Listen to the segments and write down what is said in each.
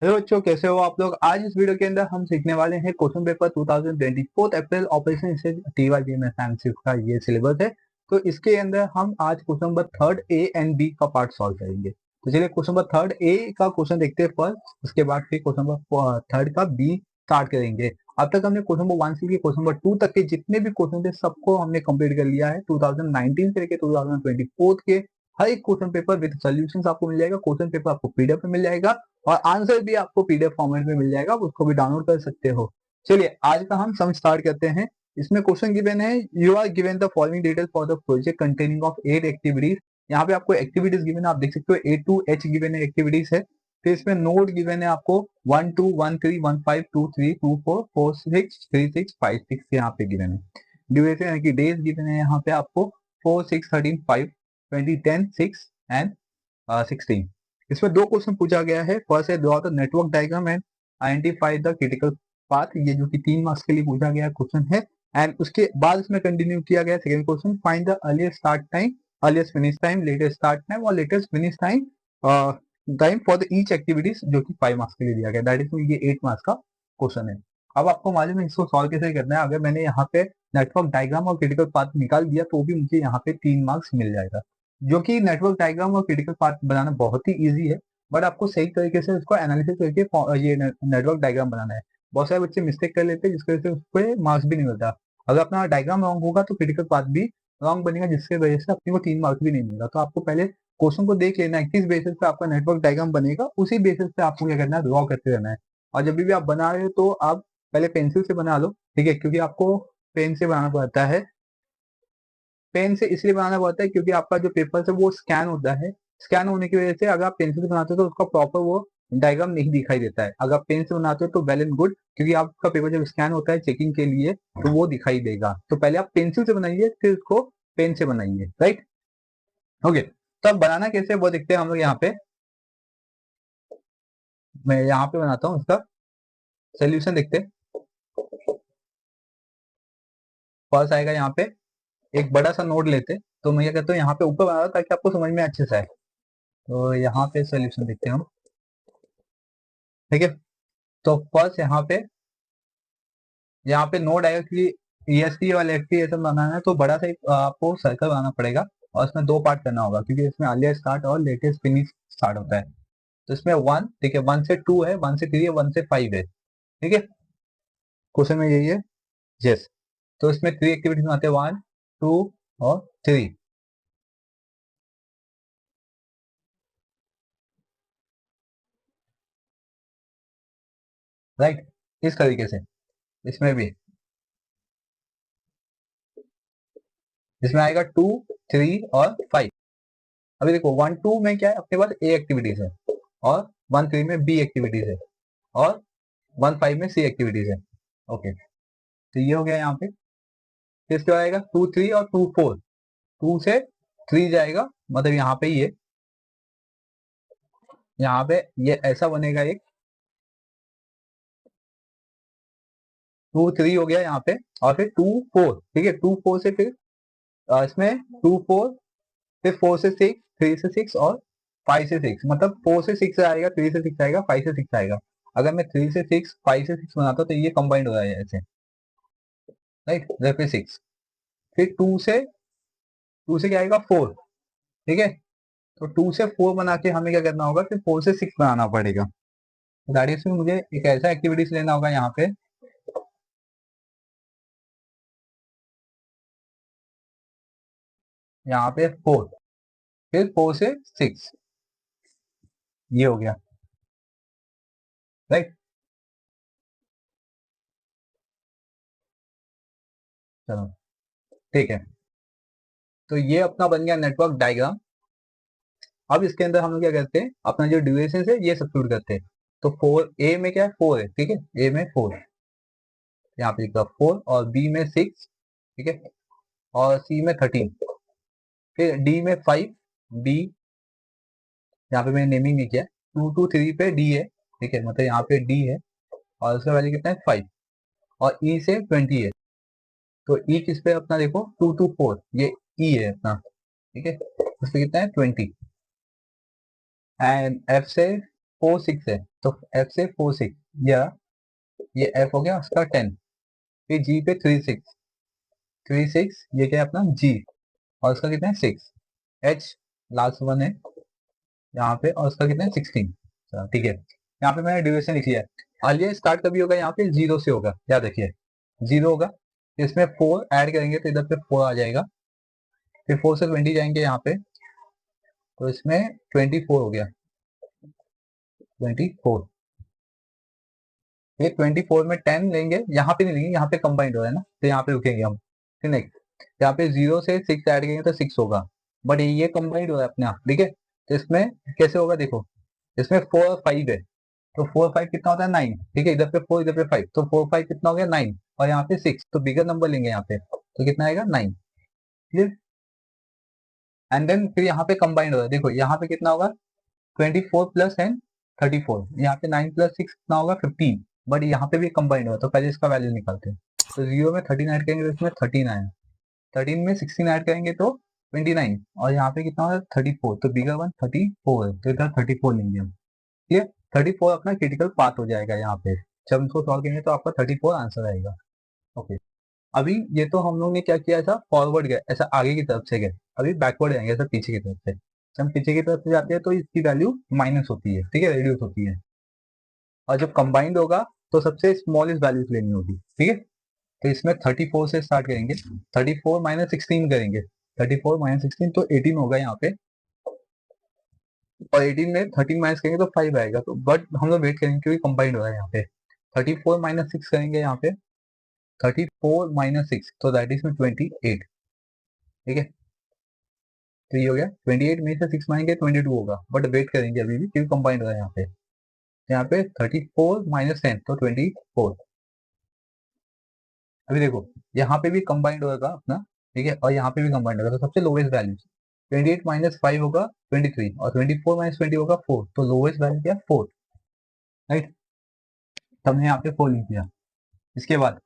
Hello बच्चों, कैसे हो आप लोग। आज इस वीडियो के अंदर हम सीखने वाले हैं क्वेश्चन पेपर 2024 अप्रैल ऑपरेशन से TYBMS का ये सिलेबस है। तो इसके अंदर हम आज question number third A and B का पार्ट सॉल्व करेंगे। तो चलिए क्वेश्चन नंबर थर्ड ए का क्वेश्चन देखते हैं फर्स्ट, उसके बाद फिर क्वेश्चन नंबर थर्ड का बी स्टार्ट करेंगे। अब तक हमने क्वेश्चन नंबर 1 से लेकर क्वेश्चन नंबर 2 तक के जितने भी क्वेश्चन थे सबको हमने कंप्लीट कर लिया है। 2019 से लेकर 2024 के हर एक क्वेश्चन पेपर विद सोल्यूशन आपको मिल जाएगा। क्वेश्चन पेपर आपको PDF में मिल जाएगा और आंसर भी आपको PDF फॉर्मेट में मिल जाएगा, आप उसको भी डाउनलोड कर सकते हो। चलिए आज का हम सम स्टार्ट करते हैं। इसमें क्वेश्चन गिवन है, you are given the following details for the project containing of 8 activities. यहाँ पे आपको एक्टिविटीज गिवन है, आप देख सकते हो A to H गिवन है, एक्टिविटीज है। फिर इसमें नोट गिवन है आपको 1 2 1 3 1 5 2 3 2 4 4 6 3 6 5 6 यहाँ पे गिवन है। ड्यूरेशन यानी कि डेज गिवन है यहाँ पे आपको 4 6 13 5 20 10 6 एंड 16। इसमें दो क्वेश्चन पूछा गया है। फर्स्ट है draw the network diagram and identify the critical path, ये जो कि 3 मार्क्स के लिए पूछा गया क्वेश्चन है। एंड उसके बाद इसमें कंटिन्यू किया गया second question, find the earliest start time, earliest finish time, latest start time और latest finish time time for the each activities, जो कि 5 मार्क्स के लिए दिया गया। दैट इज ये 8 मार्क्स का क्वेश्चन है। अब आपको मालूम है इसको सॉल्व कैसे करना है। अगर मैंने यहाँ पे नेटवर्क डायग्राम और क्रिटिकल पाथ निकाल दिया तो भी मुझे यहाँ पे 3 मार्क्स मिल जाएगा, जो कि नेटवर्क डायग्राम और क्रिटिकल पाथ बनाना बहुत ही इजी है। बट आपको सही तरीके से उसको एनालिसिस करके ये नेटवर्क डायग्राम बनाना है। बहुत सारे बच्चे मिस्टेक कर लेते हैं जिसकी वजह से उस पर मार्क्स भी नहीं मिलता। अगर अपना डायग्राम रॉन्ग होगा तो क्रिटिकल पाथ भी रॉन्ग बनेगा, जिसकी वजह से अपने को 3 मार्क्स भी नहीं मिलेगा। तो आपको पहले क्वेश्चन को देख लेना है, किस बेसिस पे आपका नेटवर्क डायग्राम बनेगा, उसी बेसिस पे आपको क्या करना है, ड्रॉ करते रहना है। और जब भी आप बना रहे हो तो आप पहले पेंसिल से बना लो, ठीक है, क्योंकि आपको पेन से बनाना पड़ता है। पेन से इसलिए बनाना पड़ता है क्योंकि आपका जो पेपर है वो स्कैन होता है। स्कैन होने की वजह से अगर आप पेंसिल से बनाते हो तो उसका प्रॉपर वो डायग्राम नहीं दिखाई देता है। अगर आप पेन से बनाते हो तो वेल एंड गुड, क्योंकि आपका पेपर जब स्कैन होता है चेकिंग के लिए तो वो दिखाई देगा। तो पहले आप पेंसिल से बनाइए, फिर उसको पेन से बनाइए, राइट। ओके, तो अब बनाना कैसे वो देखते हैं हम लोग। यहाँ पे मैं यहाँ पे बनाता हूँ, उसका सोल्यूशन देखते हैं। फर्स्ट आएगा यहाँ पे एक बड़ा सा नोट लेते, तो मैं क्या कहता हूँ यहाँ पे ऊपर बना रहा हूं ताकि आपको समझ में अच्छे से आए। तो यहाँ पे सोल्यूशन देखते हैं हम, ठीक है। तो फर्स्ट यहाँ पे नोट आएगा कि ESP और LFP ये सब बनाना है, तो बड़ा सा एक आपको सर्कल बनाना पड़ेगा और इसमें 2 पार्ट करना होगा, क्योंकि इसमें अर्लियर स्टार्ट और लेटेस्ट फिनिश स्टार्ट होता है। तो इसमें 1, ठीक है, 1 से 2 है, 1 से 3 है, 1 से 5 है, ठीक है। क्वेश्चन में यही है, यस। तो इसमें 3 एक्टिविटीज में आते हैं, 1 2 और 3, राइट। इस तरीके से इसमें भी, इसमें आएगा 2 3 और 5। अभी देखो 1 2 में क्या है, अपने पास A एक्टिविटीज है और 1 3 में B एक्टिविटीज है और 1 5 में C एक्टिविटीज है। ओके, तो ये हो गया यहाँ पे। फिर इसके बाद आएगा 2 3 और 2 4, 2 से 3 जाएगा, मतलब यहाँ पे ये ऐसा बनेगा एक 2 3 हो गया यहाँ पे। और फिर 2 4, ठीक है, 2 4 से फिर इसमें 2 4, फिर 4 से 6, 3 से 6 और 5 से 6, मतलब 4 से 6 आएगा, 3 से 6 आएगा, 5 से 6 आएगा। अगर मैं 3 से 6 5 से 6 बनाता हूँ तो ये कंबाइंड हो जाएगा ऐसे, राइट। फिर 6, फिर 2 से क्या आएगा, 4, ठीक है। तो 2 से 4 बना के हमें क्या करना होगा, फिर 4 से 6 बनाना पड़ेगा। दैट इज मुझे एक ऐसा एक्टिविटीज लेना होगा यहाँ पे, यहाँ पे 4, फिर 4 से 6, ये हो गया, राइट। चलो, ठीक है। तो ये अपना बन गया नेटवर्क डायग्राम। अब इसके अंदर हम लोग क्या करते हैं, अपना जो ड्यूरेशन है ये सब्स्टिट्यूट करते हैं। तो 4 A में क्या है, 4 है, ठीक है, A में 4, यहाँ पे लिखा 4, और B में 6, ठीक है, और C में 13, फिर D में 5, B यहाँ पे मैंने नेमिंग नहीं किया, 2 2 3 पे D है, ठीक है, मतलब यहाँ पे D है, और उसका वैल्यू कितना है, 5, और E से 20 है। तो E किस पे अपना देखो, 2 2 4, ये E है अपना, ठीक है, उससे कितना है, 20। एंड F से 4 6 है, तो F से 4 6, या ये F हो गया उसका 10, फिर G पे 3 6, 3 6, ये क्या है अपना G, और उसका कितना है 6, H लास्ट वन है यहाँ पे, और उसका कितना है 16। ठीक है, यहाँ पे मैंने ड्यूरेशन लिख लिया है। आलिया स्टार्ट कभी होगा, यहाँ पे 0 से होगा, याद रखिए 0 होगा, इसमें 4 ऐड करेंगे तो इधर पे 4 आ जाएगा, फिर 4 से 20 जाएंगे यहाँ पे, तो इसमें 24 हो गया, 24, ये 24 में 10 लेंगे, यहाँ पे नहीं लेंगे, यहाँ पे कंबाइंड हो रहा है ना, तो यहाँ पे रुकेंगे हम। फिर नेक्स्ट यहाँ पे 0 से 6 ऐड करेंगे तो 6 होगा, बट ये कंबाइंड हो रहा है अपने आप, ठीक है, तो इसमें कैसे होगा देखो, इसमें 4 और 5 है, तो 4 5 कितना होता है 9, ठीक है, इधर पे 4 इधर पे 5, तो 4 5 कितना हो गया 9, और यहाँ पे 6, तो बिगर नंबर लेंगे यहाँ पे, तो कितना आएगा 9, क्लियर। एंड देन फिर यहाँ पे कंबाइंड हो रहा है, देखो यहाँ पे कितना होगा 24 प्लस एंड 34, यहाँ पे 9 प्लस 6 कितना होगा 15, बट यहाँ पे भी कंबाइंड हुआ, तो पहले इसका वैल्यू निकालते हैं। तो 0 में 13 ऐड करेंगे तो इसमें 13 आया, 13 में 16 ऐड करेंगे तो 29, और यहाँ पे कितना होगा 34, तो बिगर वन 34 है, तो इधर 34 लेंगे हम, ठीक है। 34 अपना क्रिटिकल पाथ हो जाएगा यहाँ पे, जब इसको सॉल्व करेंगे तो आपका 34 आंसर आएगा। ओके, अभी ये तो हम लोग ने क्या किया, ऐसा फॉरवर्ड गए, ऐसा आगे की तरफ से गए, अभी बैकवर्ड जाएंगे, ऐसा पीछे की तरफ से, जब हम पीछे की तरफ से जाते हैं तो इसकी वैल्यू माइनस होती है, ठीक है, रिड्यूस होती है, और जब कंबाइंड होगा तो सबसे स्मॉलेस्ट वैल्यूज लेनी होगी, ठीक है। तो इसमें 34 से स्टार्ट करेंगे, 34 माइनस 16 करेंगे, 34 माइनस 16 तो 18 होगा यहाँ पे, और 18 में 13 माइनस करेंगे तो 5 आएगा, तो बट हम लोग वेट करेंगे क्योंकि कंबाइंड हो रहा है यहाँ पे। 34 माइनस 6 करेंगे यहाँ पे, 34 माइनस 6, तो दैट इज में 28, ठीक है, तो ये हो गया 28 में से 6 माइनस 22 होगा, बट वेट करेंगे अभी भी क्योंकि कंबाइंड हो रहा है यहाँ पे। यहाँ पे 34 माइनस 10 तो 24, अभी देखो यहाँ पे भी कंबाइंड होगा अपना, ठीक है, और यहाँ पे भी कंबाइंड होगा, तो सबसे लोवेस्ट वैल्यू 28 माइनस 5 होगा 23, और 24 माइनस 20 होगा 4, तो लोवेस्ट वैल्यू क्या 4, राइट, तो हमने यहाँ पे 4 लिख दिया। इसके बाद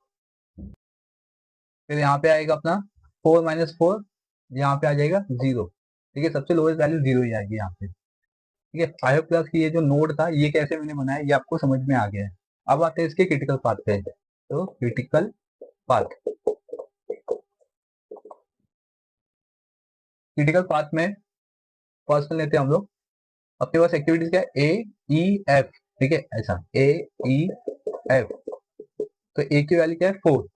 फिर यहाँ पे आएगा अपना 4 माइनस 4, यहाँ पे आ जाएगा 0, ठीक है, सबसे लोवेस्ट वैल्यू 0 ही आएगी यहाँ पे, ठीक है। 5 प्लस की ये जो नोड था ये कैसे मैंने बनाया ये आपको समझ में आ गया है। अब आते हैं इसके क्रिटिकल पाथ पे, तो क्रिटिकल पाथ, क्रिटिकल पाथ में फर्स्ट लेते हैं हम लोग, अपने पास एक्टिविटीज क्या है ए ई एफ, ठीक है, ऐसा ए ई एफ, तो ए की वैल्यू क्या है 4,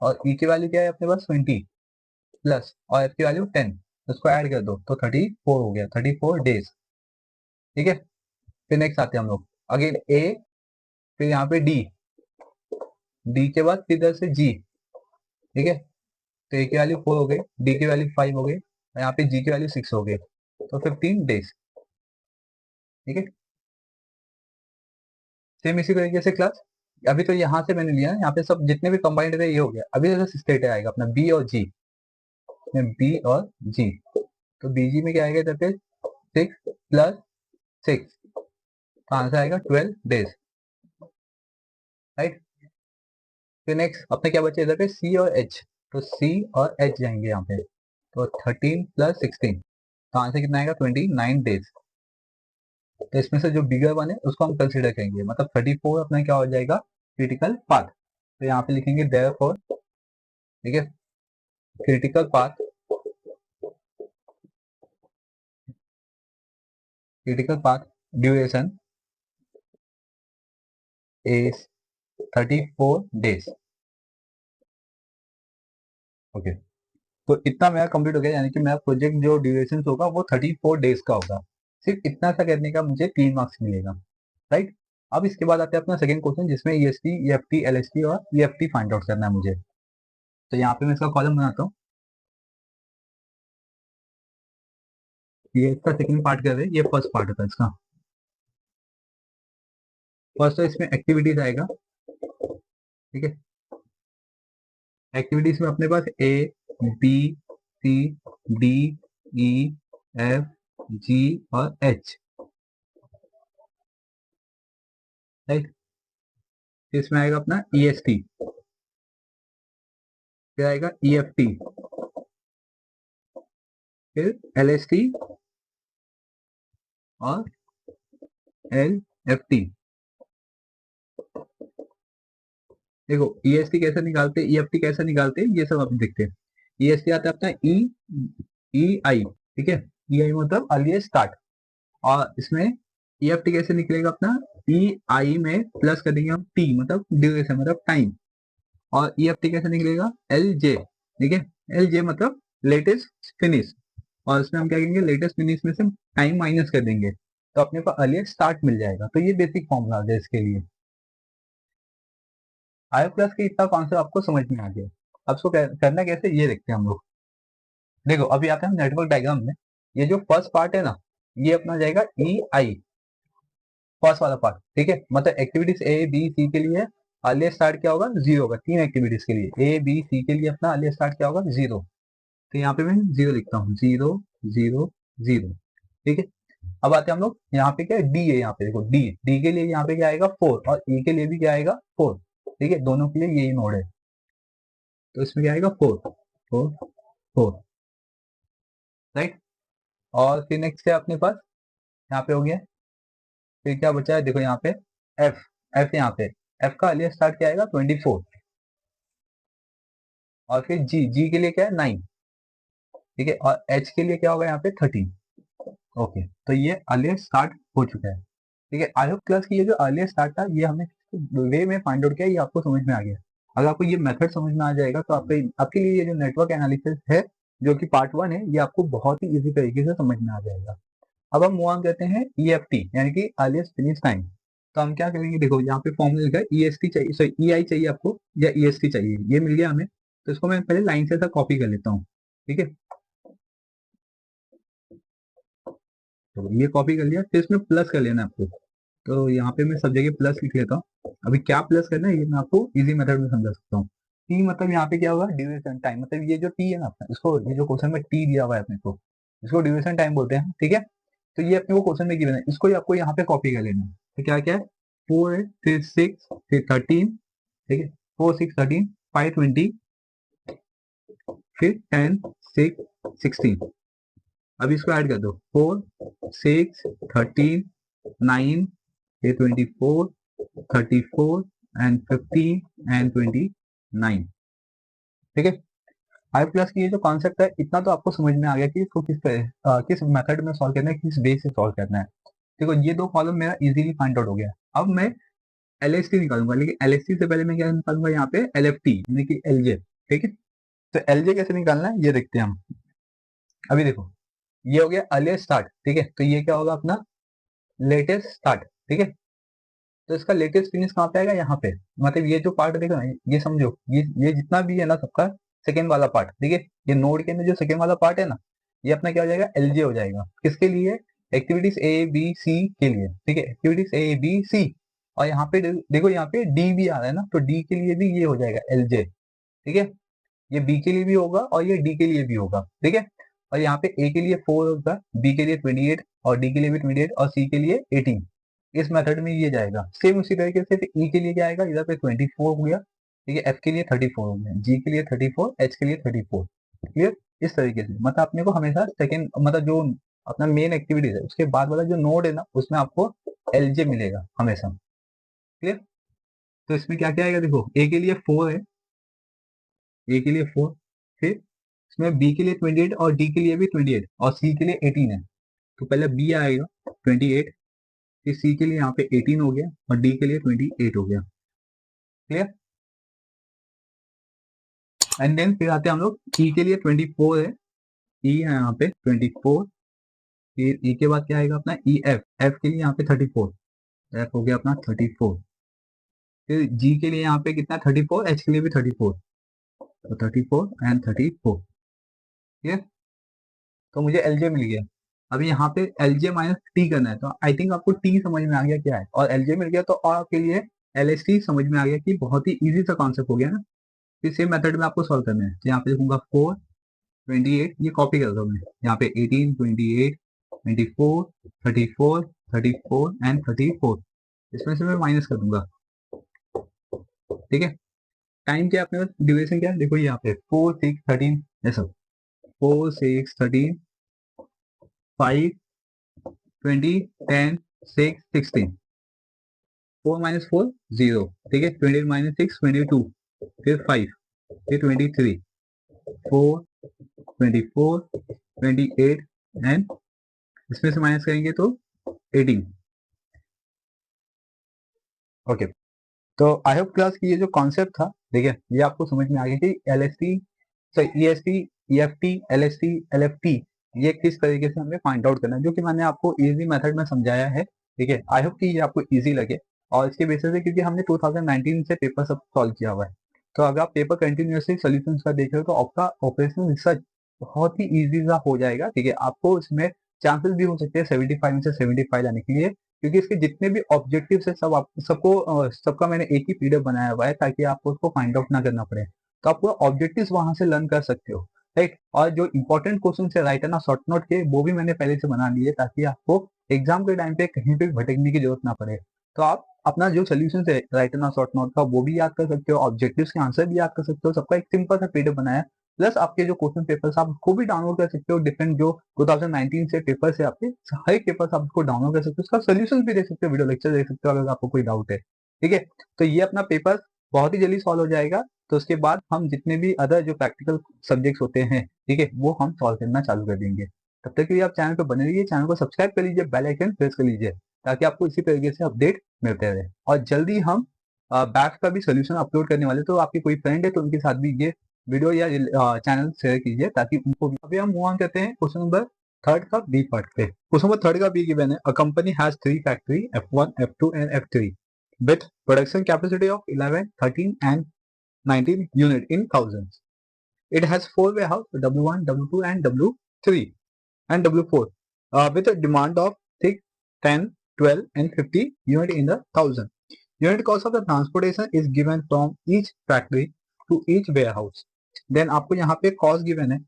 और ई की वैल्यू क्या है अपने पास 20 प्लस, और एफ की वैल्यू 10, उसको ऐड कर दो तो 34 हो गया, 34 डेज, ठीक है। फिर नेक्स्ट आते हैं हम लोग अगेन ए, फिर यहाँ पे डी, डी के बाद इधर से जी, ठीक है, तो ए की वैल्यू 4 हो गई, डी की वैल्यू 5 हो गई, और यहाँ पे जी की वैल्यू 6 हो गई, तो 15 डेज, ठीक है। सेम इसी तरीके से क्लास, अभी तो यहाँ से मैंने लिया ना, यहाँ पे सब जितने भी कंबाइंड थे ये हो गया, अभी जैसे स्टेट आएगा अपना बी और जी, बी और जी, तो बीजी में क्या आएगा इधर पे 6 प्लस 6, तो आंसर आएगा 12 डेज, राइट। फिर नेक्स्ट अपने क्या बचे इधर पे सी और एच, तो सी और एच जाएंगे यहाँ पे, तो 13 प्लस 16, तो आंसर कितना आएगा 29 डेज, तो इसमें से जो बिगर वन है उसको हम कंसिडर करेंगे, मतलब 34 अपना क्या हो जाएगा क्रिटिकल पाथ, तो यहाँ पे लिखेंगे देयरफॉर, ठीक है, critical path, critical path duration is 34 days. Okay, तो इतना मेरा कंप्लीट हो गया, यानी कि मेरा प्रोजेक्ट जो ड्यूरेशन होगा वो 34 डेज का होगा, सिर्फ इतना सा करने का मुझे 3 मार्क्स मिलेगा, राइट। अब इसके बाद आते हैं अपना सेकंड क्वेश्चन जिसमें ईएसटी ईएफटी एलएसटी और ईएफटी फाइंड आउट करना है मुझे, तो यहाँ पे मैं इसका कॉलम बनाता हूँ, ये इसका सेकंड पार्ट कर रहे हैं, ये फर्स्ट पार्ट था इसका। फर्स्ट तो इसमें एक्टिविटीज आएगा, ठीक है, एक्टिविटीज में अपने पास A B C D E F G और एच, राइट। इसमें आएगा अपना ईएसटी, फिर आएगा ईएफटी, फिर एलएसटी और एल एफ टी, देखो ईएसटी कैसे निकालते हैं, ईएफटी कैसे निकालते हैं, ये सब आप देखते हैं। ईएसटी आता है अपना ई ई आई, ठीक है, ई आई मतलब अर्लीस्ट स्टार्ट, और इसमें ईएफटी कैसे निकलेगा अपना, ई आई में प्लस कर देंगे हम टी मतलब ड्यूरेशन मतलब टाइम, और ईएफटी कैसे निकलेगा, एल जे, ठीक है, एल जे मतलब लेटेस्ट फिनिश, और इसमें हम क्या करेंगे, लेटेस्ट फिनिश में से टाइम माइनस कर देंगे तो अपने को अर्लीस्ट स्टार्ट मिल जाएगा। तो ये बेसिक फॉर्मूला है इसके लिए। आई प्लस के इतना कॉन्सेप्ट आपको समझ में आ गया। अब इसको करना कैसे ये देखते हैं हम लोग। देखो अभी आते हैं हम नेटवर्क डायग्राम में। ये जो फर्स्ट पार्ट है ना, ये अपना जाएगा ई आई, फर्स्ट वाला पार्ट, ठीक है, मतलब एक्टिविटीज ए बी सी के लिए अर्लीस्ट स्टार्ट क्या होगा, जीरो होगा। तीन एक्टिविटीज के लिए ए बी सी के लिए अपना अर्लीस्ट स्टार्ट क्या होगा, जीरो। तो यहाँ पे मैं जीरो लिखता हूँ, जीरो जीरो जीरो, ठीक है। अब आते हैं हम लोग यहाँ पे, क्या डी है, यहाँ पे देखो डी, डी के लिए यहाँ पे क्या आएगा, फोर, और ई के लिए भी क्या आएगा, फोर, ठीक है, दोनों के लिए यही नोड है, तो इसमें क्या आएगा, फोर फोर फोर, राइट। और फिर नेक्स्ट है अपने पास, यहाँ पे हो गया, फिर क्या बचा है, देखो यहाँ पे एफ, एफ यहाँ पे, एफ का अर्लीस्ट स्टार्ट क्या आएगा, 24, और फिर जी, जी के लिए क्या है, 9, ठीक है, और एच के लिए क्या होगा यहाँ पे, 13। ओके, तो ये अर्लीस्ट स्टार्ट हो चुका है, ठीक है। आई होप क्लास की ये जो अर्लीस्ट स्टार्ट था, ये हमने वे में फाइंड आउट किया, ये आपको समझ में आ गया। अगर आपको ये मेथड समझ में आ जाएगा तो आपके लिए ये जो नेटवर्क एनालिसिस है, जो कि पार्ट 1 है, ये आपको बहुत ही इजी तरीके से समझ में आ जाएगा। अब हम मूव ऑन करते हैं ईएफटी यानी कि अर्लीस्ट फिनिश टाइम। तो हम क्या करेंगे, देखो यहाँ पे फॉर्मूला लिखा है, ईएसटी चाहिए, सॉरी ईआई चाहिए आपको या ईएसटी चाहिए, ये मिल गया हमें। तो इसको मैं पहले लाइन से ऐसा कॉपी कर लेता हूँ, ठीक है। तो ये कॉपी कर लिया, फिर इसमें प्लस कर लेना है आपको। तो यहाँ पे मैं सब जगह प्लस लिख लेता हूँ। अभी क्या प्लस करना है ये मैं आपको इजी मेथड में समझा सकता हूँ। टी मतलब यहाँ पे क्या होगा, ड्यूरेशन टाइम, मतलब ये जो टी है ना अपना, इसको, ये जो क्वेश्चन में टी दिया हुआ है अपने को, इसको ड्यूरेशन टाइम बोलते हैं, ठीक है। तो ये अपने को क्वेश्चन में गिवन है, इसको ही आपको यहाँ पे कॉपी कर लेना है। तो क्या क्या है, फोर है, फिर सिक्स, फिर 13, ठीक है, फोर सिक्स 13, 5 20, फिर 10 6 16। अब इसको ऐड कर दो, 4 6 13 9, फिर 24 34 एंड 15 एंड 29, ठीक है। फाइव प्लस की ये जो कॉन्सेप्ट है, इतना तो आपको समझ में आ गया कि इसको किस मेथड में सॉल्व करना है, किस बेस से सॉल्व करना है। देखो ये दो कॉलम मेरा इजीली फाइंड आउट हो गया। अब मैं एलएसटी निकालूंगा, लेकिन एलएसटी से पहले मैं क्या निकालूंगा, यहाँ पे एलएफटी यानी कि एलजे, ठीक है। तो एलजे कैसे निकालना है ये देखते हैं हम। अभी देखो ये हो गया अर्लीस्ट स्टार्ट, ठीक है, तो ये क्या होगा अपना लेटेस्ट स्टार्ट, ठीक है। तो इसका लेटेस्ट फिनिश कहाँ पे आएगा, यहाँ पे, मतलब ये जो पार्ट देखो ना, ये समझो, ये जितना भी है ना सबका सेकेंड वाला पार्ट, ठीक है, ये नोड के अंदर जो सेकेंड वाला पार्ट है ना, ये अपना क्या हो जाएगा, एलजे हो जाएगा। किसके लिए, एक्टिविटीज ए बी सी के लिए, ठीक है, एक्टिविटीज ए बी सी। और यहाँ पे देखो यहाँ पे डी भी आ रहा है ना, तो डी के लिए भी ये हो जाएगा एलजे, ठीक है। ये बी के लिए भी होगा और ये डी के लिए भी होगा, ठीक है। और यहाँ पे ए के लिए 4 होगा, बी के लिए 28, और डी के लिए भी 28, और सी के लिए 18। इस मेथड में ये जाएगा सेम उसी तरीके से। ई के लिए क्या आएगा, इधर पे 24 हो गया, ठीक है, एफ के लिए 34 हो गया, जी के लिए 34, एच के लिए 34, क्लियर। इस तरीके से मतलब अपने को हमेशा सेकेंड, मतलब जो अपना मेन एक्टिविटीज है उसके बाद वाला जो नोड है ना, उसमें आपको एलजे मिलेगा हमेशा, क्लियर। तो इसमें क्या क्या आएगा, देखो ए के लिए 4 है, ए के लिए 4, फिर इसमें बी के लिए 28 और डी के लिए भी 28 और सी के लिए 18 है। तो पहले बी आएगा 28, फिर सी के लिए यहाँ पे 18 हो गया, और डी के लिए 28 हो गया, क्लियर। एंड देन फिर आते हैं हम लोग ई के लिए 24 है, ई है यहाँ पे 24, फिर ई के बाद क्या आएगा अपना ई एफ, एफ के लिए यहाँ पे 34, एफ हो गया अपना 34, फिर जी के लिए यहाँ पे कितना 34, एच के लिए भी 34, तो 34 एंड 34, ठीक है। तो मुझे एलजे मिल गया। अभी यहाँ पे एलजे माइनस टी करना है, तो आई थिंक आपको टी समझ में आ गया क्या है, और एलजे मिल गया, तो और आपके लिए एलएसटी समझ में आ गया कि बहुत ही इजी सा कॉन्सेप्ट हो गया ना। फिर सेम मेथड में आपको सॉल्व करना है, तो यहाँ पे लिखूंगा 4 28, ये कॉपी कर रहा हूँ मैं, यहाँ पे 18 28 24 34 34 एंड 34, इसमें से मैं माइनस कर दूंगा, ठीक है। टाइम क्या है अपने पास, ड्यूरेशन क्या है, देखो यहाँ पे 4 6 13 ऐसा, 4 6 13 5 20 10 6 16, 4 माइनस 4 0, ठीक है, 28 माइनस 6 22, फिर 5, फिर 23, 4, 24, 28 एंड इसमें से माइनस करेंगे तो 18। ओके, तो आई होप क्लास की ये जो कॉन्सेप्ट था, ठीक है, ये आपको समझ में आ गया कि LST, EST, EFT, LST, LFT ये किस तरीके से हमें फाइंड आउट करना है, जो कि मैंने आपको इजी मेथड में समझाया है, ठीक है। आई होप कि ये आपको इजी लगे और इसके बेसिस से, क्योंकि हमने 2019 से पेपर सब सॉल्व किया हुआ है, तो अगर आप पेपर कंटिन्यूसली सोल्यूशन का देख रहे हो तो आपका ऑपरेशनल रिसर्च बहुत ही इजी सा हो जाएगा, ठीक है। आपको इसमें चांसेस भी हो सकते हैं 75 में से 75 लाने के लिए, क्योंकि इसके जितने भी ऑब्जेक्टिव है सब आप सबको सबका मैंने एक ही पीडीएफ बनाया हुआ है ताकि आपको उसको फाइंड आउट ना करना पड़े, तो आप पूरा ऑब्जेक्टिव्स वहां से लर्न कर सकते हो, राइट। और जो इंपॉर्टेंट क्वेश्चन है राइट ना शॉर्ट नोट के, वो भी मैंने पहले से बना लिए ताकि आपको एग्जाम के टाइम पे कहीं पे भटकने की जरूरत ना पड़े। तो आप अपना जो सोल्यूशन है राइट ना शॉर्ट नोट का वो भी याद कर सकते हो, ऑब्जेक्टिव्स के आंसर भी याद कर सकते हो, सबका एक सिंपल सा पीडीएफ बनाया, प्लस आपके जो क्वेश्चन पेपर्स आप उसको भी डाउनलोड कर सकते हो, डिफरेंट जो 2019 से पेपर से आपके हर एक पेपर आप उसको डाउनलोड कर सकते हो, उसका सोल्यूशन भी देख सकते हो, वीडियो लेक्चर देख सकते हो अगर आपको कोई डाउट है, ठीक है। तो ये अपना पेपर बहुत ही जल्दी सॉल्व हो जाएगा। तो उसके बाद हम जितने भी अदर जो प्रैक्टिकल सब्जेक्ट्स होते हैं, ठीक है, वो हम सॉल्व करना चालू कर देंगे। तब तक के लिए आप चैनल पर बने रहिए, चैनल को सब्सक्राइब कर लीजिए, बेल आइकन प्रेस कर लीजिए ताकि आपको इसी तरीके से अपडेट मिलते रहे। और जल्दी हम बैक का भी सोल्यूशन अपलोड करने वाले, तो आपके कोई फ्रेंड है तो उनके साथ भी ये वीडियो या चैनल शेयर कीजिए ताकि उनको भी। अभी हम मूव ऑन करते हैं क्वेश्चन नंबर थर्ड का बी पार्ट पे। क्वेश्चन नंबर थर्ड का बी गिवन है, a company has 3 factory F1, F2 and F3 with production capacity of 11, 13 and 19 unit in thousands. It has 4 warehouse W1, W2 and W3 and W4 with a demand of 6, 10, 12 and 50 unit in the thousand. Unit cost of the transportation is given from each factory to each warehouse. Then आपको यहाँ पे cost given है,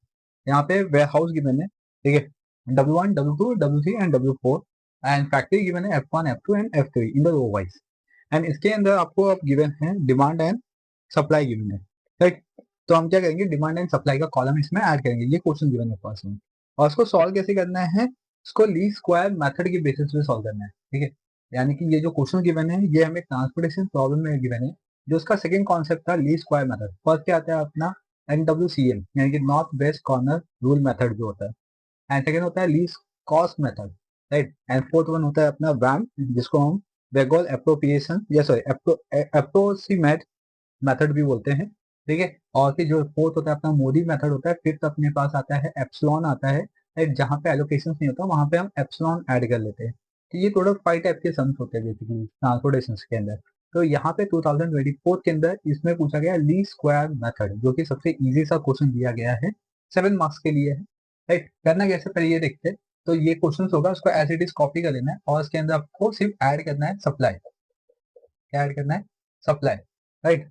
यहाँ पे warehouse given है, ठीक है, W1, W2, W3 and W4 and factory given है F1, F2 and F3 in the row wise. And इसके अंदर आपको अब given है demand and supply given है, राइट। तो हम क्या करेंगे, डिमांड एंड सप्लाई का कॉलम इसमें ऐड करेंगे, ये क्वेश्चन गिवन है फर्स्ट में। और उसको सॉल्व कैसे करना है, इसको लीस्ट स्क्वायर मेथड के बेसिस पे सॉल्व करना है, ठीक है। यानी कि ये जो क्वेश्चन गिवन है ये हमें ट्रांसपोर्टेशन प्रॉब्लम में गिवन है, जो उसका सेकंड कॉन्सेप्ट था लीस्ट स्क्वायर मेथड। फर्स्ट क्या आता है अपना NWCM यानी कि north west corner rule method जो होता है, एंड सेकंड होता है least cost method, right. And fourth one होता है अपना वैम, जिसको हम वेगोल एप्रोप्रिएशन या सॉरी एप्रोक्सीमेट मेथड भी बोलते हैं, ठीक है। और फिर जो फोर्थ होता है अपना मोदी मेथड होता है। फिफ्थ अपने पास आता है एप्सिलॉन आता है, राइट, जहाँ पे एलोकेशन नहीं होता वहां पे हम एप्सिलॉन ऐड कर लेते हैं। तो ये टोटल 5 टाइप के सम्स होते हैं बेसिकली ट्रांसपोर्टेशन के अंदर। तो यहाँ पे 2024 के अंदर इसमें पूछा गया लीस्ट स्क्वायर मेथड, जो कि सबसे इजी सा क्वेश्चन दिया गया है, 7 मार्क्स के लिए है, राइट। करना कैसे पहले ये देखते हैं। तो ये क्वेश्चन होगा, उसको एज इट इज कॉपी कर लेना है और उसके अंदर आपको सिर्फ ऐड करना है सप्लाई। क्या ऐड करना है, सप्लाई, राइट।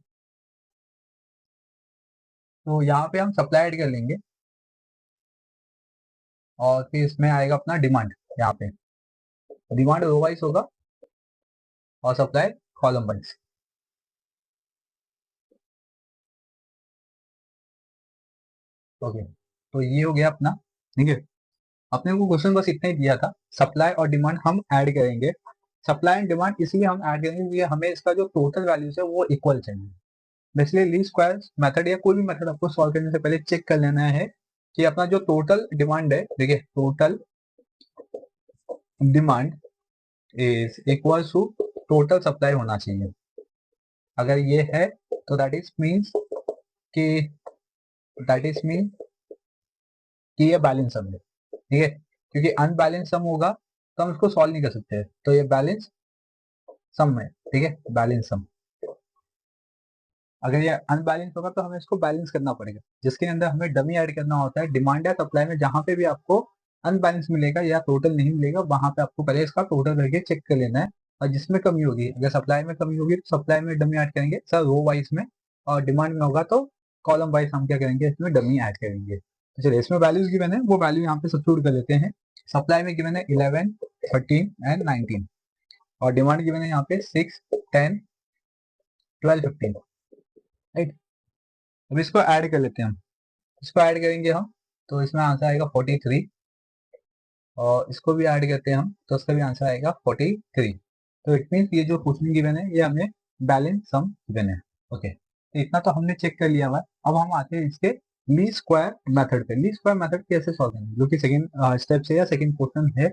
तो यहाँ पे हम सप्लाई ऐड कर लेंगे और फिर इसमें आएगा अपना डिमांड, यहाँ पे डिमांड रो वाइज होगा और सप्लाई कॉलम वाइज। ओके, तो ये हो गया अपना, ठीक है। अपने को क्वेश्चन बस इतना ही दिया था, सप्लाई और डिमांड हम ऐड करेंगे। सप्लाई एंड डिमांड इसलिए हम ऐड करेंगे क्योंकि हमें इसका जो टोटल वैल्यूज है वो इक्वल चाहिए। बेसिकली लीस्ट स्क्वायर मेथड या कोई भी मेथड आपको सॉल्व करने से पहले चेक कर लेना है कि अपना जो टोटल डिमांड है, देखिए total demand is equal to total supply होना चाहिए। अगर ये है तो कि दैट इज मीन कि ये बैलेंस सम है, ठीक है। क्योंकि अनबैलेंस सम होगा तो हम इसको सॉल्व नहीं कर सकते, तो ये बैलेंस सम है, ठीक है, बैलेंस सम। अगर ये अनबैलेंस होगा तो हमें इसको बैलेंस करना पड़ेगा, जिसके अंदर हमें डमी ऐड करना होता है। डिमांड या सप्लाई में जहां पे भी आपको अनबैलेंस मिलेगा या टोटल नहीं मिलेगा, वहां पे आपको पहले इसका टोटल करके चेक कर लेना है। और जिसमें कमी होगी, अगर सप्लाई में कमी होगी तो सप्लाई में डमी ऐड करेंगे सर रो वाइज में, और डिमांड में होगा तो कॉलम वाइज हम क्या करेंगे, इसमें डमी ऐड करेंगे। तो चलिए इसमें वैल्यूज गिवन है वो वैल्यू यहाँ पे सब्स्टिट्यूट कर लेते हैं। सप्लाई में गिवन है 11, 13 एंड 19 और डिमांड गिवन है यहाँ पे 6, 10, 12, 15, राइट। अब इसको ऐड कर लेते हैं हम, इसको ऐड करेंगे हम तो इसमें आंसर आएगा 43, और इसको भी ऐड करते हैं हम तो इसका भी आंसर आएगा 43। तो इट मीन्स ये जो क्वेश्चन गिवन है ये हमें बैलेंस सम गिवन है। ओके, तो इतना तो हमने चेक कर लिया हुआ है। अब हम आते हैं इसके लीस्ट स्क्वायर मेथड पे। लीस्ट स्क्वायर मेथड कैसे सॉल्व करेंगे, जो कि सेकंड स्टेप से या सेकंड क्वेश्चन है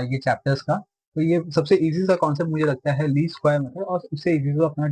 ये चैप्टर्स का। तो ये सबसे इजी सा कॉन्सेप्ट मुझे लगता है लीस्ट स्क्वायर मेथड, और उससे इजी तो अपना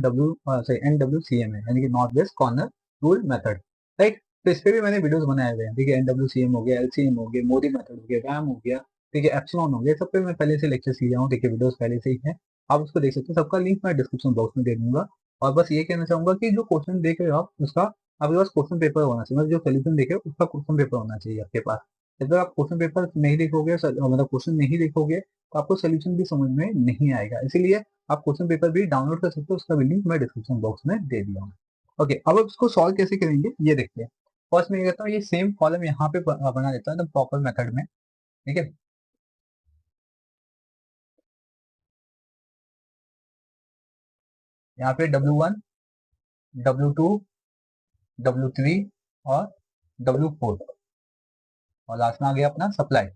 NWCM है, यानी कि north west corner rule method, right. तो इस पे भी मैंने वीडियोस बनाए हुए हैं, ठीक है। NWCM हो गया, LCM हो गया, मोदी मेथड हो गया, रैम हो गया, ठीक है, एप्सिलॉन हो गया, सब पे मैं पहले से लेक्चर लिया हूँ, देखिए वीडियोस पहले से ही है, आप उसको देख सकते हैं। सबका लिंक मैं डिस्क्रिप्शन बॉक्स में दे दूंगा। और बस ये कहना चाहूंगा कि जो क्वेश्चन देख रहे हो आप, उसका आपके पास क्वेश्चन पेपर होना चाहिए, मतलब जो सोल्यूशन देखे उसका क्वेश्चन पेपर होना चाहिए आपके पास। जब तक आप क्वेश्चन पेपर नहीं देखोगे, मतलब क्वेश्चन नहीं देखोगे, तो आपको सोल्यूशन भी समझ में नहीं आएगा। इसीलिए आप क्वेश्चन पेपर भी डाउनलोड कर सकते हो, उसका भी लिंक मैं डिस्क्रिप्शन बॉक्स में दे दिया हूँ। ओके, अब इसको सॉल्व कैसे करेंगे ये देखते हैं। फर्स्ट में ये कहता हूँ, ये सेम कॉलम यहाँ पे बना देता है एकदम प्रॉपर मेथड में, ठीक है। यहाँ पे W1, W2, W3 और W4, और लास्ट में आ गया अपना सप्लाई।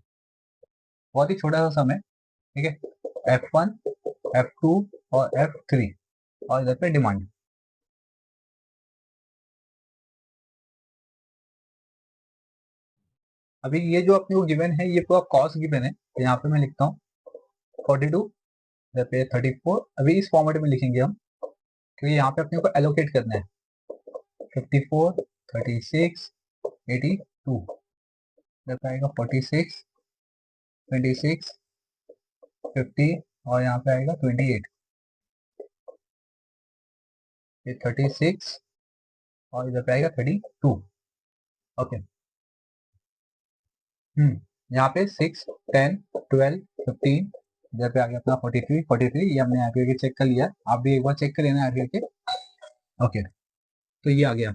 बहुत ही छोटा सा सम है, ठीक है। F1, F2 और F3, और इधर पे डिमांड। अभी ये जो अपने को गिवन है ये पूरा कॉस्ट गिवन है, तो यहाँ पे मैं लिखता हूँ 42, इधर पे 34। अभी इस फॉर्मेट में लिखेंगे हम, क्योंकि यहाँ पे अपने को एलोकेट करना है। 54, 36, 82, इधर पे आएगा 46, 26, 50, और यहाँ पे आएगा 28, ये 36, और इधर पे आएगा 32। ओके, यहाँ पे 6, 10, 12, 15, इधर पे आ गया अपना 43, 43, ये हमने आगे आगे चेक कर लिया। आप भी एक बार चेक कर लेना आगे आगे। ओके, तो ये आ गया।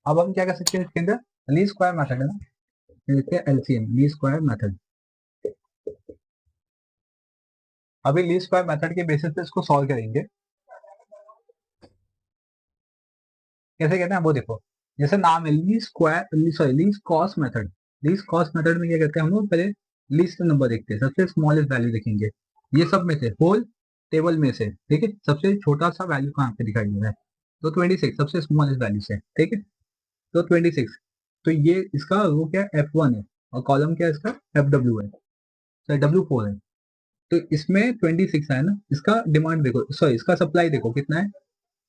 अब हम क्या कर सकते हैं इसके अंदर, लीस्ट स्क्वायर मेथड है ना, लिखते हैं LCM, लीस्ट स्क्वायर मेथड। अभी लीस्ट स्क्वायर मेथड के बेसिस पे इसको सॉल्व करेंगे। कैसे कहते हैं वो देखो, जैसे नाम है least square, sorry least cost method. Least cost method में क्या करते हैं हम लोग, पहले लीस्ट नंबर देखते हैं, सबसे स्मॉलेस्ट वैल्यू देखेंगे। ये सब में से होल टेबल में से, ठीक है, सबसे छोटा सा वैल्यू कहाँ पे दिखाई दे रहा है, तो 26 सबसे स्मॉलेस्ट वैल्यू से, ठीक है। तो 26, तो ये इसका वो क्या F1 है, और कॉलम क्या है इसका FW है, सॉरी W4 है। तो इसमें 26 है ना, इसका डिमांड देखो, सॉरी इसका सप्लाई देखो कितना है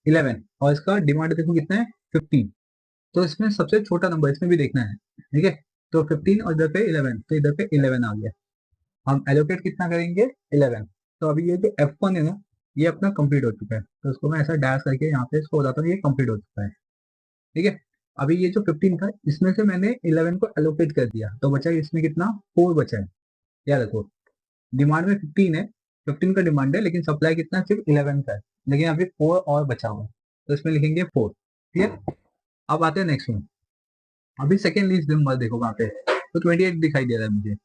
11, और इसका डिमांड देखो कितना है 15। तो इसमें सबसे छोटा नंबर इसमें भी देखना है, ठीक है। तो 15 और इधर पे 11, तो इधर पे 11 आ गया। हम एलोकेट कितना करेंगे 11। तो अभी ये जो F1 है ना, ये अपना कंप्लीट हो चुका है, तो उसको मैं ऐसा डैश करके यहाँ पे इसको बताता हूँ, ये कंप्लीट हो चुका है, ठीक है। अभी ये जो 15 था, इसमें से मैंने 11 को एलोकेट कर दिया, तो बचा इसमें कितना 4 बचा है। याद रखो, डिमांड में 15 है, 15 का डिमांड है, लेकिन सप्लाई कितना है, सिर्फ 11 का है, लेकिन अभी 4 और बचा हुआ है, तो इसमें लिखेंगे 4, ठीक है। अब आते हैं नेक्स्ट में। अभी सेकेंड लीस्ट नंबर देखो कहाँ पे, तो 28 दिखाई दे रहा है मुझे।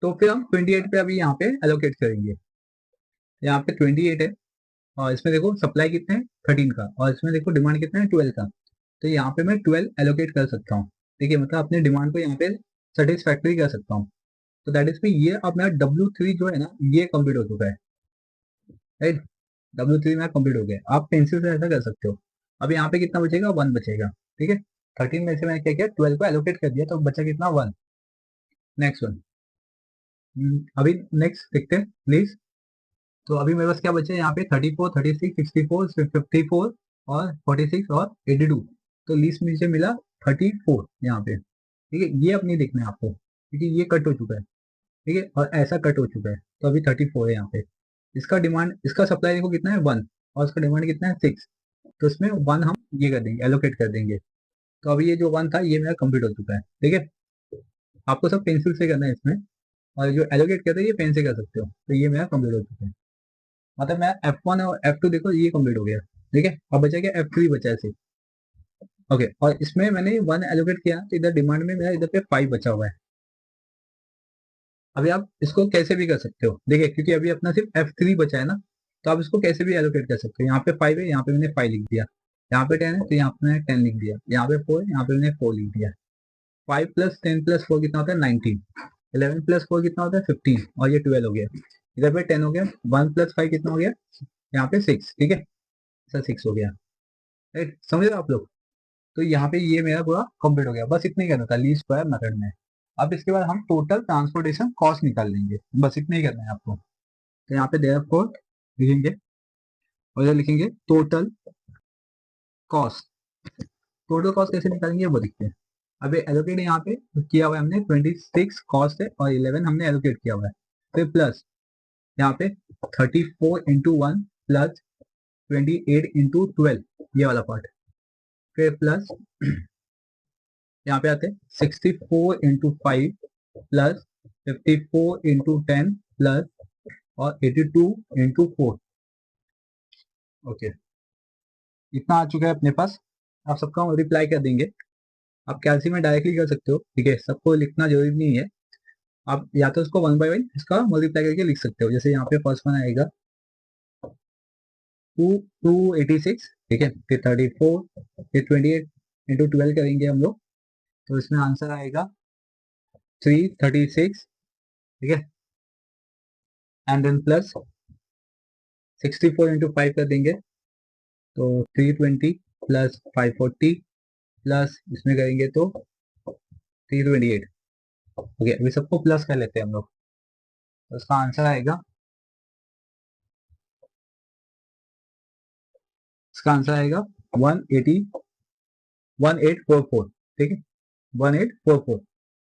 तो फिर हम 28 पे अभी यहाँ पे एलोकेट करेंगे। यहाँ पे 28 है, और इसमें देखो सप्लाई कितने है 13 का, और इसमें देखो डिमांड कितना है 12 का। तो यहाँ पे मैं 12 एलोकेट कर सकता हूँ, ठीक है, मतलब अपने डिमांड को यहाँ पे सेटिस्फैक्ट्री कर सकता हूँ। तो दैट इज ये अब मेरा W3 जो है ना, ये कंप्लीट हो चुका है, राइट। W3 मेरा कंप्लीट हो गया। आप पेंसिल से ऐसा कर सकते हो। अब यहाँ पे कितना बचेगा, 1 बचेगा, ठीक है। 13 में से मैंने क्या किया, 12 को एलोकेट कर दिया, तो बचा कितना 1। नेक्स्ट वन, अभी नेक्स्ट देखते हैं प्लीज। तो अभी मेरे पास क्या बचे यहाँ पे 34, 36, 64, 54 और 46 और 82। तो लीस्ट मुझे मिला 34 यहाँ पे, ठीक है। ये अपनी देखना है आपको, क्योंकि ये कट हो चुका है, ठीक है, और ऐसा कट हो चुका है, तो अभी 34 है यहाँ पे। इसका डिमांड, इसका सप्लाई देखो कितना है 1, और इसका डिमांड कितना है 6। तो इसमें 1 हम ये कर देंगे, एलोकेट कर देंगे। तो अभी ये जो 1 था ये मेरा कंप्लीट हो चुका है, ठीक है। आपको सब पेंसिल से करना है इसमें, और जो एलोकेट करते हैं ये पेन से कर सकते हो। तो ये मेरा कंप्लीट हो चुका है, मतलब मैं F1 और F2 देखो ये कंप्लीट हो गया, ठीक है। अब बचा क्या, F3 बचा है सिर्फ। ओके, और इसमें मैंने 1 एलोकेट किया, तो इधर डिमांड में मेरा इधर पे 5 बचा हुआ है। अभी आप इसको कैसे भी कर सकते हो, देखिए, क्योंकि अभी अपना सिर्फ F3 बचा है ना, तो आप इसको कैसे भी एलोकेट कर सकते हो। यहाँ पे 5 है, यहाँ पे मैंने 5 लिख दिया। यहाँ पे 10 है, तो यहाँ पे मैंने 10 लिख दिया। यहाँ पे 4 है, यहाँ पे मैंने 4 लिख दिया। 5 + 10 + 4 कितना होता है 19। 11 + 4 कितना होता है 15, और ये 12 हो गया। इधर पे 10 हो गया, 1 + 5 कितना हो गया, यहाँ पे 6, ठीक है, ऐसा 6 हो गया, राइट, समझ रहे हो आप लोग। तो यहाँ पे ये मेरा पूरा कंप्लीट हो गया, बस इतना ही करना था लीस्ट स्क्वायर मेथड में। अब इसके बाद हम टोटल ट्रांसपोर्टेशन कॉस्ट निकाल लेंगे, बस इतना ही करना है आपको। तो यहाँ पे देयरफॉर लिखेंगे और इधर लिखेंगे टोटल कॉस्ट। टोटल कॉस्ट कैसे निकालेंगे वो देखते हैं। अभी एलोकेट यहाँ पे किया हुआ है हमने 26 कॉस्ट है और 11 हमने एलोकेट किया हुआ है, फिर प्लस यहाँ पे 34 × 1 प्लस 28 × 12 ये वाला पार्ट, फिर प्लस यहाँ पे आते हैं 64 × 5 प्लस 54 × 10 प्लस और 82 × 4। ओके, इतना आ चुका है अपने पास। आप सबका मल्टीप्लाई कर देंगे, आप कैलसी में डायरेक्टली कर सकते हो, ठीक है, सबको लिखना जरूरी नहीं है। आप या तो उसको 1 बाय 1 इसका मल्टीप्लाई करके लिख सकते हो। जैसे यहाँ पे फर्स्ट वन आएगा 286, ठीक है, फिर 34, फिर 28 × 12 करेंगे हम लोग, तो इसमें आंसर आएगा 336, ठीक है, एंड देन प्लस 64 × 5 कर देंगे तो 320 प्लस 540 प्लस इसमें करेंगे तो 328। ओके, अभी सबको प्लस कर लेते हैं हम लोग, तो इसका आंसर आएगा, इसका आंसर आएगा 1844, ठीक है, 1844।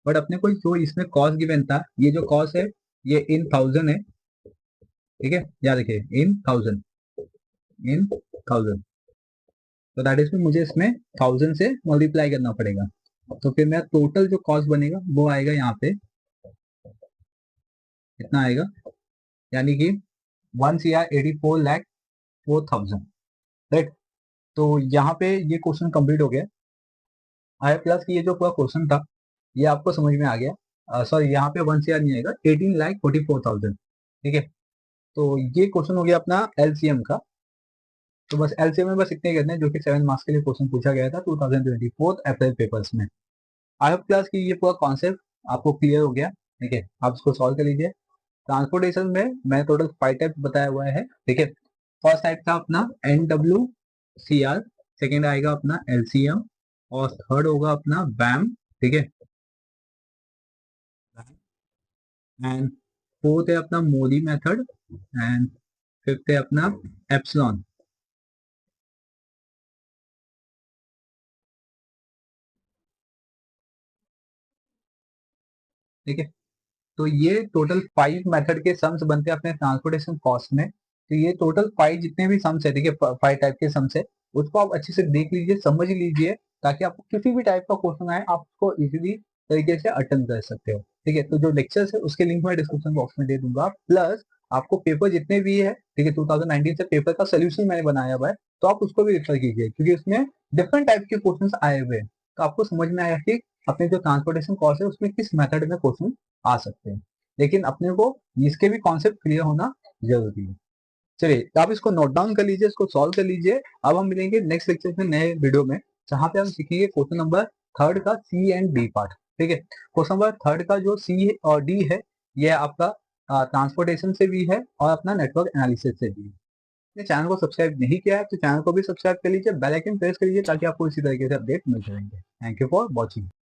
बट अपने को जो इसमें कॉस्ट गिवन था, ये जो कॉस्ट है ये इन 1000 है, ठीक है, याद रखिए इन 1000, इन 1000, तो दैट इज मुझे इसमें 1000 से मल्टीप्लाई करना पड़ेगा। तो फिर मेरा टोटल जो कॉस्ट बनेगा वो आएगा यहाँ पे, इतना आएगा, यानी कि 1,84,04,000, राइट। तो यहाँ पे ये क्वेश्चन कंप्लीट हो गया। आई प्लस की ये जो पूरा क्वेश्चन था ये आपको समझ में आ गया। सॉरी, यहाँ पे 1 CR नहीं आएगा, 18,44,000, ठीक है। तो ये क्वेश्चन हो गया अपना एलसीएम का। तो बस एलसीएम में बस इतने करने हैं, जो कि 7 मार्क्स के लिए क्वेश्चन पूछा गया था 2024 अप्रैल पेपर्स में। आई होप क्लास की ये पूरा कॉन्सेप्ट आपको क्लियर हो गया, ठीक है, आप इसको सॉल्व कर लीजिए। ट्रांसपोर्टेशन में मैंने टोटल 5 टाइप बताया हुआ है, ठीक है। फर्स्ट टाइप था अपना NWCR, सेकेंड आएगा अपना LCM और थर्ड होगा अपना BAM, ठीक है, एंड फोर्थ है अपना मोदी मेथड, एंड फिफ्थ है अपना एप्सिलॉन। ठीक है, तो ये टोटल 5 मेथड के सम्स बनते हैं अपने ट्रांसपोर्टेशन कॉस्ट में। तो ये टोटल 5 जितने भी सम्स है, ठीक है, 5 टाइप के सम्स है, उसको आप अच्छे से देख लीजिए, समझ लीजिए, ताकि आपको किसी भी टाइप का क्वेश्चन आए आप उसको इजीली तरीके से अटेंड कर सकते हो, ठीक है। तो जो लेक्चर्स है उसके लिंक मैं डिस्क्रिप्शन बॉक्स में दे दूंगा, प्लस आपको पेपर जितने भी है, ठीक है, 2019 से पेपर का सोल्यूशन मैंने बनाया हुआ है, तो आप उसको भी रेफर कीजिए, क्योंकि उसमें डिफरेंट टाइप के क्वेश्चन आए हुए हैं, तो आपको समझ में आया कि अपने जो ट्रांसपोर्टेशन कॉस्ट है उसमें किस मेथड में क्वेश्चन आ सकते हैं। लेकिन अपने को इसके भी कॉन्सेप्ट क्लियर होना जरूरी है। चलिए, तो आप इसको नोट डाउन कर लीजिए, इसको सॉल्व कर लीजिए। अब हम मिलेंगे नेक्स्ट लेक्चर में नए वीडियो में, जहाँ पे हम सीखेंगे क्वेश्चन नंबर थर्ड का C एंड D पार्ट, ठीक है। क्वेश्चन नंबर थर्ड का जो C और D है, ये आपका ट्रांसपोर्टेशन से भी है और अपना नेटवर्क एनालिसिस से भी है। चैनल को सब्सक्राइब नहीं किया है तो चैनल को भी सब्सक्राइब कर लीजिए, बेल आइकन प्रेस कर लीजिए, ताकि आपको इसी तरीके से अपडेट मिलते रहेंगे। Thank you for watching.